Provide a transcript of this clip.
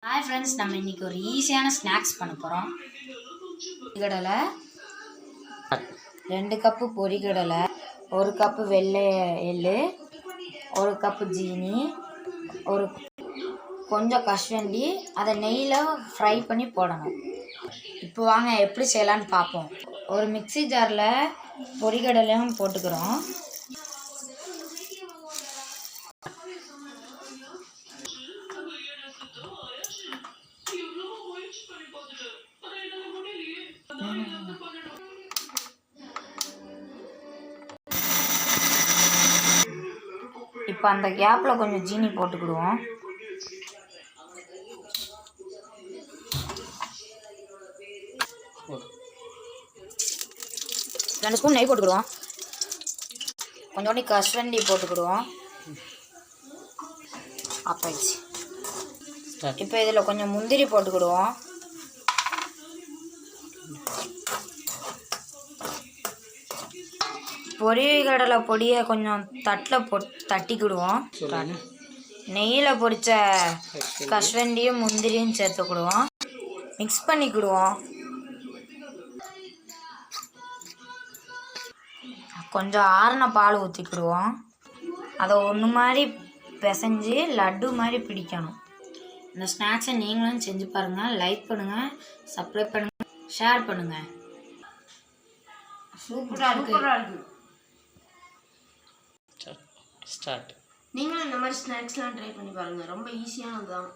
Hi friends, நம்ம இன்றைக்கி ஒரு ஈஸியான ஸ்நாக்ஸ் பண்ண போகிறோம். பொரிகடலை 2 கப்பு, பொரிகடலை 1 கப்பு, வெள்ளை எள்ளு 1 கப்பு, ஜீனி கொஞ்சம் கஸ்வண்டி, அதை நெய்யில் ஃப்ரை பண்ணி போடணும். இப்போ வாங்க எப்படி செய்யலான்னு பார்ப்போம். ஒரு மிக்ஸி ஜாரில் பொரிகடலையும் போட்டுக்கிறோம். இப்போ அந்த கேப்பில் கொஞ்சம் ஜீனி போட்டுக்கிடுவோம். ரெண்டு ஸ்பூன் நெய் போட்டுக்கிடுவோம். கொஞ்சோண்டி கஸ்வண்டி போட்டுக்கிடுவோம். ஆப்பாயிடுச்சு. இப்போ இதில் கொஞ்சம் முந்திரி போட்டுக்கிடுவோம். பொரிகடலை பொடியை கொஞ்சம் தட்டில் தட்டிக்கிடுவோம். நெய்யில் பொரித்த கஸ்வண்டியும் முந்திரியும் சேர்த்துக்கிடுவோம். மிக்ஸ் பண்ணிக்கிடுவோம். கொஞ்சம் ஆறின பால் ஊற்றிக்கிடுவோம். அதை ஒன்று மாதிரி பிசைஞ்சு லட்டு மாதிரி பிடிக்கணும். இந்த ஸ்நாக்ஸை நீங்களும் செஞ்சு பாருங்கள். லைக் பண்ணுங்கள், சப்ஸ்கிரைப் பண்ணுங்கள், ஷேர் பண்ணுங்கள். சூப்பராக இருக்குது. ஸ்டார்ட். நீங்களும் இந்த மாதிரி ஸ்நாக்ஸ்லாம் ட்ரை பண்ணி பாருங்கள். ரொம்ப ஈஸியானது தான்.